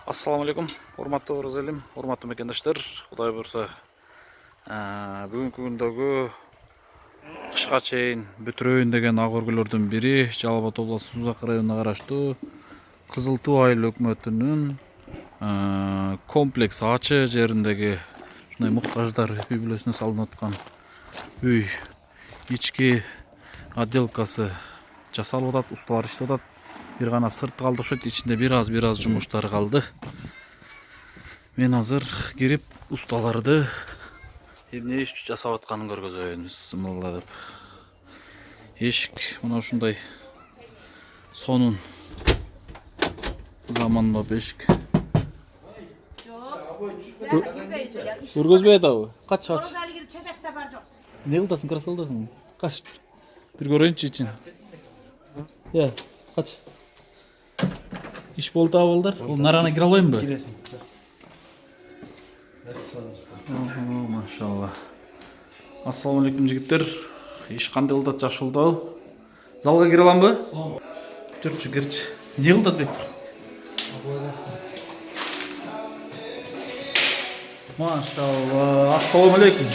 Ассаламу алейкум, урматтуу орус элим, урматтуу мекендештер. Кудай буйрса, бүгүнкү күндөгү кышка чейин бүтүрөйүн деген ак өргөлөрдүн бири Жалал Абад областу Сузак районуна караштуу Кызыл Туу айыл өкмөтүнүн комплекс ачы жериндеги ушундай муктаждар үй бүлөсүнө салынып аткан үй ички отделкасы жасалып атат, усталар иштеп атат. Бир гана сырты калды окшойт, ичинде бир аз жумуштар калды. Мен азыр кирип усталарды эмне иш жасап атканын көргөзөйүн. Бисмилла деп. Эшик мына ушундай сонун заманбап эшик. Көргөзбөй атабы? Кач. Орус али кирип чачакта бар жок. Не кылдасың, крас кылдасың? Кач. Бир көрөйүнчү ичин. Кач. Иш болду балдар. Бул нараны кире албаймынбы? Киресиң. Машалла. Ассаламу алейкум жигиттер. Иш кандай болду? Жакшы болдубу? Залга кире аламбы? Жүрчү, кирчи. Не кылдат бектур? Машалла. Ассаламу алейкум.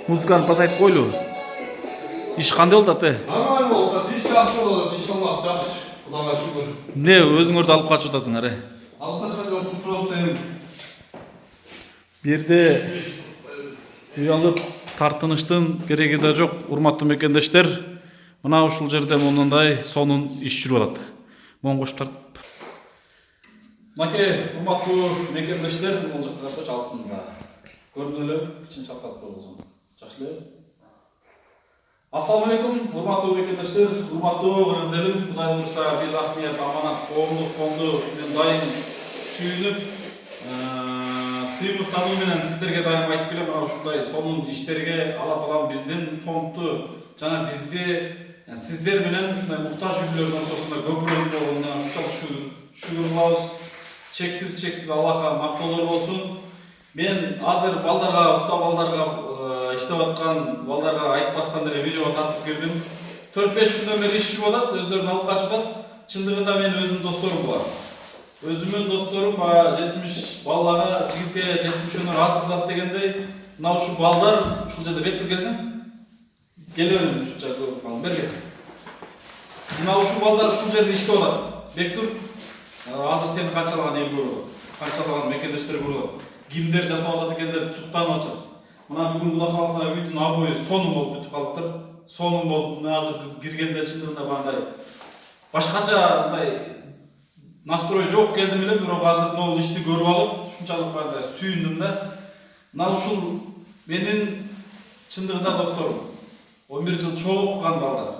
Музыканы пасайтып койлу. Иш кандай болду аты? Нормально болду. Иш жакшы болду. Иш кылмак жакшы. Кудайга шүгүр. Не өзүңөрдү алып качып атасың аре? Алып качкан жок, просто эми Бу жерде уялып тартыныштын кереги да жок, урматтуу мекендештер. Мына ушул жерде мондай сонун иш жүрүп атат. Моң кошуп тартып. Маке, урматтуу мекендештер, бул жакта чалсын да. Көрдүңүлөр, кичине чалкатып койгузум. Жакшы эле. Ассаламу алейкум, урматтуу мекендештер, урматтуу кыргыз элим. Кудай буйрса, биз акмият, аманат, коомдук фонду менен дайым сүйүнүп, сыймыктануу менен сиздерге дайым айтып келем. Мына ушундай сонун иштерге Алла таалам биздин фондду жана бизди сиздер менен ушундай муктаж үй бүлөлөрдүн ортосунда көпүрөтүп болгонуна ушунчалык шүгүр кылабыз. Чексиз Аллахка мактоолор болсун. Мен азыр балдарга, уста балдарга иштеп аткан балдарга айтпастан деле видеого тартып кирдим. 4-5 күндөн бери иш жүрүп атат, өздөрүн алып качып атат. Чындыгында мен өзүмдүн досторум булар. Өзүмдүн досторум 70 балага, жигитке 70 өнөр аздырат дегендей, мына ушул балдар ушул жерде беттүр келсең. Келебем ушунча көрүп калдым. Берге. Мына ушул балдар ушул жерде иштеп атат. Бектур, азыр сени канчалаган эл көрүп атат, канчалаган мекендештер көрүп атат. Кимдер жасап атат экен деп суктанып атышат. Мына бүгүн Кудай кааласа үйдүн обою сонун болуп бүтүп калыптыр. Сонун болуп, мына азыр киргенде чындыгында бандай башкача мындай настрой жок келдим эле, бирок азыр могул ишти көрүп алып, ушунчалык бандай сүйүндүм да. Мына ушул менин чындыгында досторум. 11 жыл чогуу окуган балдар.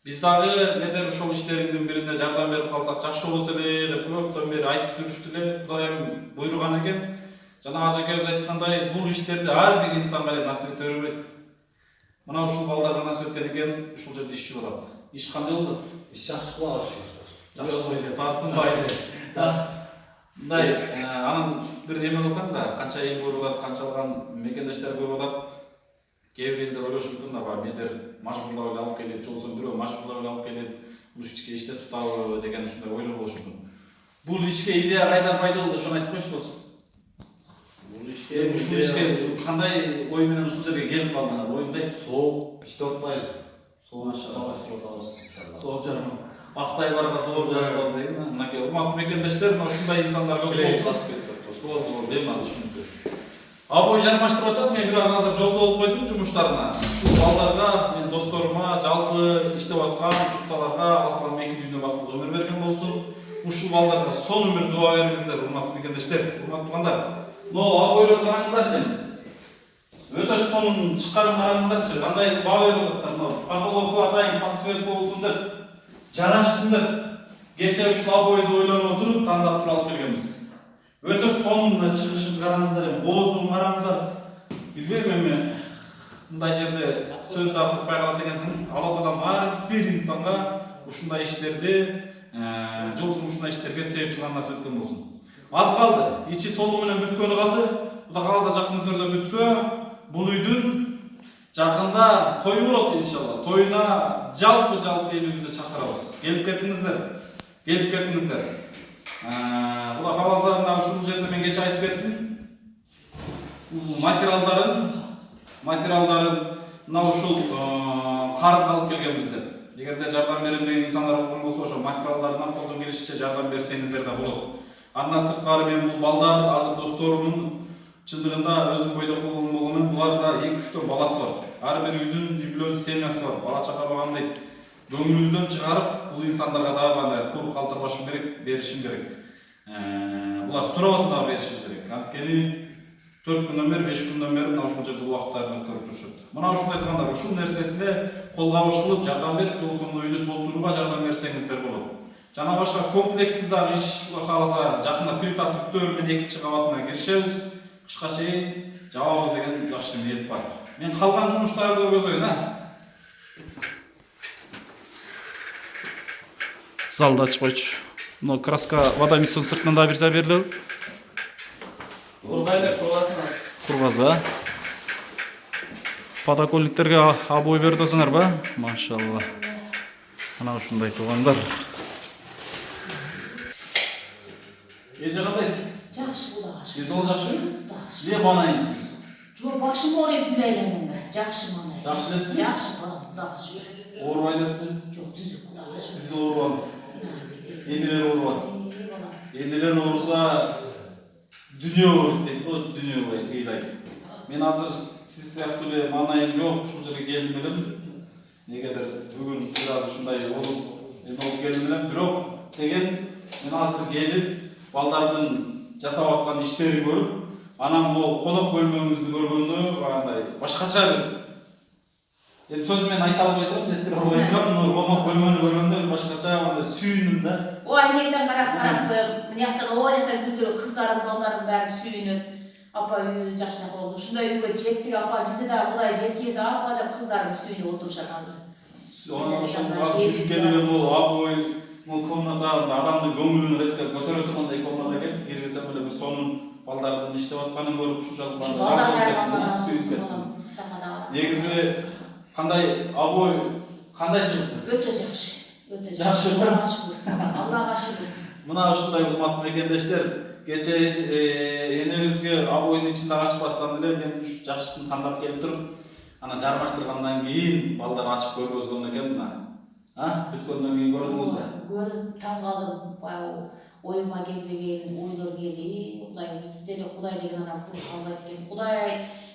Биз дагы недер ошол иштериңдин бирине жардам берип калсак жакшы болот эле деп көптөн бери айтып жүрүштү эле. Кудайым буйруган экен. Жана ажекебиз айткандай, бул иштерди ар бир инсанга эле насип эте бербейт. Мына ушул балдарга насип эткен экен, ушул жерде иш жүрүп атат. Иш кандай болду? иш жакшы кылабыз. Жакшы койду, тартынбайды. Мындай, анан бир неме кылсаң да, канча эл көрүп атат, канчалаган мекендештер көрүп атат. Кээ бир элдер ойлошу мүмкүн да, медер мажбурлап эле алып келет, же болбосо бирөө мажбурлап эле алып келет, бул ишке иште тутабы деген ушундай ойлор болушу мүмкүн. Бул ишке идея кайдан пайда болду, ошону айтып койчу досум. Ушул ишке кандай ой менен ушул жерге келип калдыңар? Оюндай Сооп иштеп атпайбыз. сооп Жалгаштырып атабыз иншалла. сооп жарым. Актай барга сооп жазабыз деген. Мынакей урматтуу мекендештер, мына ушундай инсандар көп болсун. Болду, бемал түшүнүктүү. Абой жармаштырып атат, мен бир аз азыр жолдо болуп койдум жумуштарына. Ушул балдарга, мен досторума, жалпы иштеп аткан усталарга Алла таалам эки дүйнө бактылуу өмүр берген болсун. Ушул балдарга сонун бир дуа бериңиздер, урматтуу мекендештер, урматтуу тугандар. Абойлорду караңыздарчы. Өтө сонун чыкканын караңыздарчы. Кандай баа берип атасыздар мына. Потолоку атайын подсвет болсун деп, жарашсын деп. Кече ушул абойду ойлонуп отуруп, тандап туруп алып келгенбиз. Өтө сонун чыгышын караңыздар, бооздугун караңыздар. Билбейм эми мындай жерде сөздү айтпай калат экенсиң. Алла таалам ар бир инсанга ушундай иштерди, жолсун ушундай иштерге себепчи насип эткен болсун. Аз калды, ичи толугу менен бүткөнү калды. Кудай кааласа жакын күндөрдө бүтсө, бул үйдүн Жақында той болады иншалла. Тойына жалпы елімізді шақырабыз. Келіп кетіңіздер. Бұда қаласа ушул жерде мен кече айтып кеттім. Материалдарын мына ушул қарыз алып келгенбиздер. Егерде жардам берем деген инсандар болгон болсо, ошо материалдарына колдон келишинче жардам берсеңиздер да болот. Андан сырткары мен бул балдар азыр досторумдун чындыгында өзүм бойдок болгону буларда эң күчтүү баласы бар. Ар бир үйдүн юбилейный семьясы бар. Бала чака багандай көңүлүбүздөн чыгарып, бул инсандарга дагы андай кур калтырбашым керек, беришим керек. Булар сурабаса дагы беришибиз керек. Анткени 4 күндөн бери, 5 күндөн бери мына ушул жерде убактарын өткөрүп жүрүшөт. Мына ушул айткандар ушул нерсесинде кол кабыш кылып жардам берип, жыл соңуна үйдү толтурууга жардам берсеңиздер болот. Жана башка комплекстүү дагы иш кааласа, жакында плитасы бүтөөр менен 2-чи кабатына киришебиз. Кышка чейин жабабыз деген жакшы ниет бар. Мен калган жумуштарды көргөзөйүн, Залды ачып койчу. Мына краска водомицон сыртынан да бирсе берилеби? Ургайлар кургазсыңар. Кургаза. Подоконниктерге обой берип атасыңар ба? Машалла. Мына ушундай туугандар. Эже кандайсыз? Жакшы Кудайга шүкүр. Сиз ол жакшы? Жакшы. Эмне баанайсыз? Жок, башым ооруйт билейлендим. Жакшы мана. Жакшы элесизби? Жакшы балам, Кудайга шүкүр. Оорубай элесизби? Жок, түзүк Кудайга шүкүр. Сиз оорубаңыз. Эндилер оорубасын. Эндилер ооруса дүнүйө ооруйт дейт го, дүнүйө ыйлайт. Мен азыр сиз сыяктуу эле маанайым жок, ушул жерге келдим элем. Негедир бүгүн бир аз ушундай болуп келдим элем, бирок деген мен азыр келип балдардын жасап аткан иштерин көрүп, анан могу конок бөлмөңүздү көргөндө андай башкача бир эми сөз менен айта албай турам, жеткире албай турам, но конок бөлмөнү көргөндө башкача андай сүйүндүм да. Ой, мектен карап коюп, мынияктан ойнатан күлдүрүп кыздарым, балдарым баары сүйүнөт. Апа үйүбүз жакшынак болду. Ушундай үйгө жеттик, апа бизде дагы Кудай жеткири да, апа деп кыздарым сүйүнүп отурушат азыр. Келген бул абой, бул комната адамдын көңүлүн резко көтөрө тургандай комната экен. Киргизсем эле бир сонун балдардын иштеп атканын көрүп ушунчалык негизи кандай абой кандай чыгып? Өтө жакшы. Өтө жакшы. Аллага шүгүр. Мына ушундай урматтуу мекендештер, кече энебизге абойдун ичинде ачпастан эле мен жакшысын тандап келип туруп, ана жармаштыргандан кийин балдар ачып көргөзгөн экен мына. Бүткөндөн кийин көрдүңүзбү? Көрүп таң калдым. Баягы оюма келбеген ойлор келди. Кудай бизде деле Кудай деген адам куруп калбайт экен. Кудай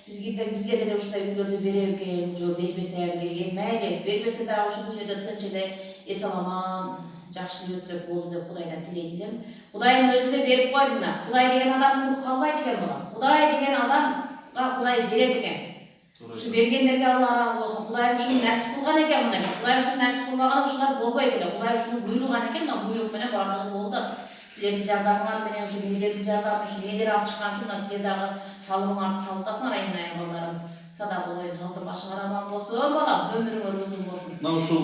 бизге деле ушундай үйлөрдү берет экен, жо бербесе керек. Мейли, бербесе дагы ушу дүйнөдө тынч эле эсаламан жакшы өтсөк болду деп Кудайдан тилейт элем. Кудайым өзүнө берип койду мына. Кудай деген адам куруп калбайт экен балам. Кудай деген адамга Кудай берет экен. Şu bergenlerge Allah razı olsun. Kudayım şunu nasip kılgan eken mına. Kudayım şunu nasip kılmagana uşular bolbay ekele. Kudayım şunu buyruğan eken da buyruğu mene barlığı boldu. Sizlerin jardamыңар менен şu meylердин жардамы, şu meylер алып чыккан шунdan sizler дагы салымыңарды салыптасыңар айнайын балдарым. Сада болойын, алды башыңар аман болсун балам, өмүрүңөр узун болсун. Мына ушул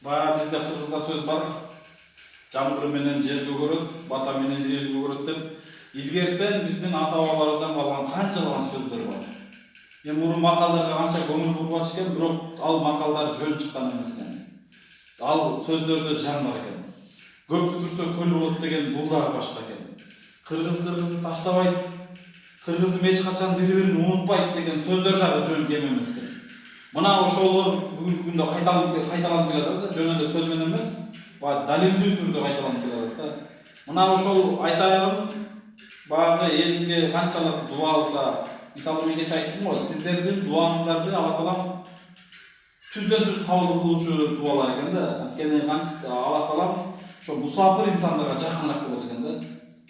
баа бизде кыргызда сөз бар. Жамгыр менен жер көгөрөт, бата менен эл көгөрөт деп. Илгертен биздин ата-бабаларыбыздан калган канчалаган сөздөр бар. Эми мурун макалдарга канча көңүл бурбачу экен, бирок ал макалдар жөн чыккан эмес экен. Ал сөздөрдө жан бар экен. Көп түкүрсө көл болот деген бул дагы башка экен. Кыргызды таштабайт, кыргызым эч качан бири-бирин унутпайт деген сөздөр дагы жөн кем эмес экен. Мына ошолор бүгүнкү күндө кайталанып келатат да, жөн эле сөз менен эмес, далилдүү түрдө кайталанып келатат да. Мына ошол айтайын, баягы элге канчалык дуа алса, мисалы мен кече айттым го, сиздердин дуаңыздарды Алла Таалам түздөн-түз кабыл кылуучу дуалар экен да. Анткени Алла Таалам ошо мусафир инсандарга жакыныраак болот экен да.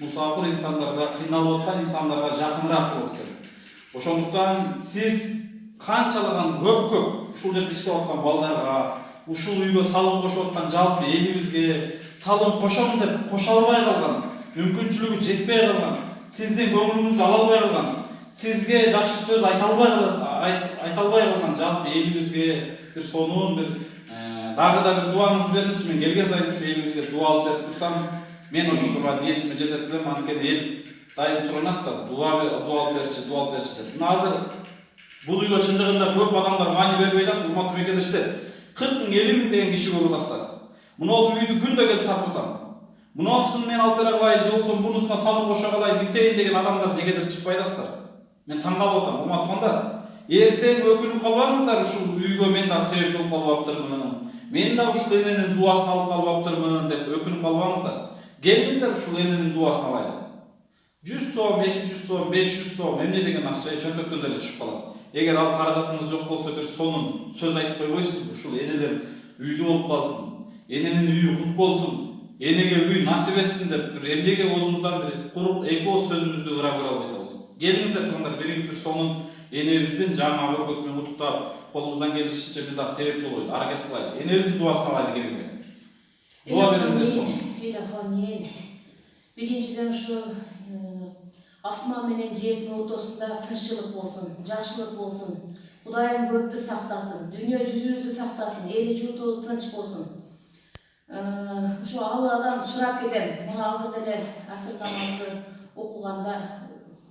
Мусафир инсандарга, кыйналып аткан инсандарга жакыныраак болот экен. Ошондуктан сиз канчалаган көп ушул жерде иштеп аткан балдарга, ушул үйгө салым кошуп аткан жалпы элибизге салым кошом деп кошо албай калган, мүмкүнчүлүгү жетпей калган, сиздин көңүлүңүздү ала албай калган, сизге жакшы сөз айта албай калган жалпы элибизге бир сонун бир дагы да бир дуаңызды бериңизчи. Мен келген сайын ушу элибизге дуа алып берип турсам, мен ошондорго ниетиме жетет элем. Анткени эл дайым суранат да, дуа алып берчи деп. Мына азыр Бул үйгө чындыгында көп адамдар маани бербей жатып, урматтуу мекендештер. 40 000, 50 000 деген киши көрүп атасыздар. Мынол үйдү күндө келип тартып атам. Мунусун мен алып бере калайын, же болбосо бунусуна салып кошо калайын, битейин деген адамдар негедир чыкпай атасыздар. Мен таң калып атам, урматтуугандар. Эртең өкүнүп калбаңыздар, ушул үйгө мен дагы себепчи болуп калбаптырмын. Мен дагы ушул эненин дубасын алып калбаптырмын деп өкүнүп калбаңыздар. Келиңиздер ушул эненин дубасын алайлы. 100 сом, 200 сом, 500 сом эмне деген акча чөнтөктөн деле түшүп калат. Эгер ал каражатыңыз жок болсо, бир сонун сөз айтып койбойсузбу, ушул энелер үйдү болуп калсын, эненин үйү кут болсун, энеге үй насип этсин деп бир эмнеге өзүңүздөн бир курук эки ооз сөзүбүздү ыраа көрө албай атабыз. Келиңиздер туугандар, бир сонун энебиздин жаңы көргөсү менен куттуктап, колубуздан келишинче биз дагы себепчи болойлу, аракет кылайлы. Энебиздин дубасын алайлы келиңиздер. Дуа бериңиздер. Биринчиден ушу асман менен жердин ортосунда тынччылык болсун, жакшылык болсун. Кудайым көптү сактасын, дүйнө жүзүбүздү сактасын, эли журтубуз тынч болсун. Ушу Алладан сурап кетем. Муну азыр деле асыр намазды окуганда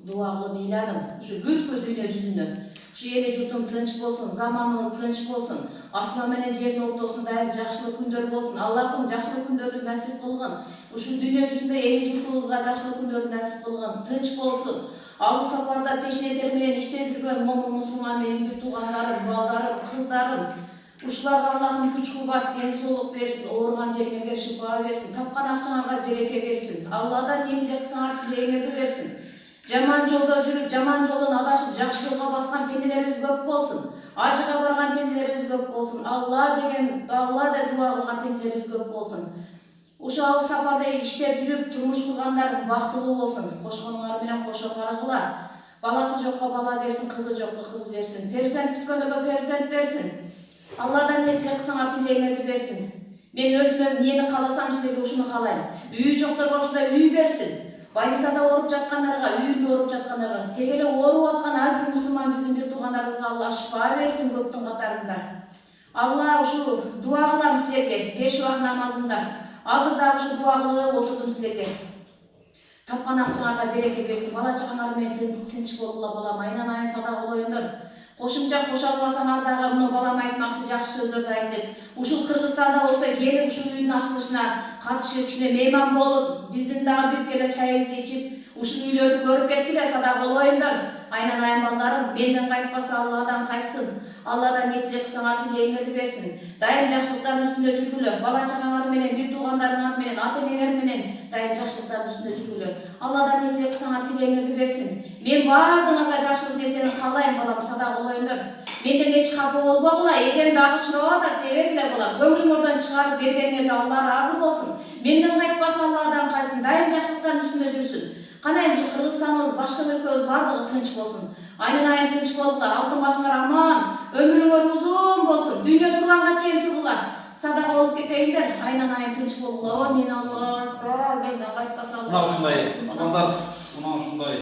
дуа кылып ыйладым. Ушу бүткүл дүйнө жүзүнө ушу эли журтум тынч болсун, заманыбыз тынч болсун. Асман менен жердин ортосунда жакшылык күндөр болсун. Аллахым жакшылык күндөрдү насип кылгын. Ушул дүйнө жүзүндө эли журтубузга жакшылык күндөрдү насип кылгын. Тынч болсун. Алыс сапарда пешенетер менен иштеп жүргөн момун мусулман менин бир туугандарым, балдарым, кыздарым. Ушуларга Аллахым күч кубат, ден соолук берсин, ооруган жериңерге шифа берсин, тапкан акчаңарга береке берсин. Алладан эмне кылсаңар тилегиңерди берсин. Жаман жолдо жүрүп, жаман жолдон адашып, жакшы жолго баскан пенделерибиз көп болсун. Ажыга барган пенделерибиз көп болсун. Алла деп дуа кылган пенделерибиз көп болсун. Ушу алыс сапарда иштеп жүрүп, турмуш кургандар бактылуу болсун. Кошконуңар менен кошо карыгыла. Баласы жокко бала берсин, кызы жокко кыз берсин. Перзент күткөндөргө перзент берсин. Алладан эмне кылсаңар тилегиңерди берсин. Мен өзүмө эмнени кааласам силерге ушуну каалайм. Үйү жокторго ушундай үй берсин. Больницада ооруп жаткандарга, үйүндө ооруп жаткандарга, тег эле ооруп аткан ар бир мусулман биздин бир туугандарыбызга Алла шифа берсин көптүн катарында. Алла ушу дуа кылам силерге 5 убак намазымда. Азыр дагы ушу дуа кылып отурдум силерге. Тапкан акчаңарга береке берсин. Бала чагаңар менен тынч болгула балам, айнан айын садак болоюңдар. Кошумча кошо албасаңар дагы муну балам айтмакчы жакшы сөздөрдү айтып, ушул Кыргызстанда болсо келип ушул үйдүн ачылышына катышып, кичине мейман болуп, биздин дагы бир келе чайыбызды ичип, ушул үйлөрдү көрүп кеткиле, садак болоюңдар. Айнан айын балдарым, менден кайтпаса Алладан кайтсын. Алладан не тилек кылсаңар тилегиңерди берсин. Дайым жакшылыктардын үстүндө жүргүлө. Бала чагаңар менен, бир туугандарыңар менен, ата-энеңер менен дайым жакшылыктардын үстүндө жүргүлө. Алладан не тилек кылсаңар тилегиңерди берсин. Мен баардыгыңарга жакшылык нерсени каалайм балам, садак болоюңдар. Менден эч капа болбогула, эжем дагы сурап атат, дебегиле балам. Көңүлүңөрдөн чыгарып бергениңерге Алла ыраазы болсун. Менден кайтпаса Алладан кайтсын, дайым жакшылыктардын үстүндө жүрсүн. Канайым ушу Кыргызстаныбыз, башка өлкөбүз бардыгы тынч болсун. Айнан айын тынч болгула, алтын башыңар аман, өмүрүңөр узун болсун, дүйнө турганга чейин тургула. Садак болуп кетейиндер, айнан айын тынч болгула. О, мен Алла, мен кайтпаса Алла. Мына ушундай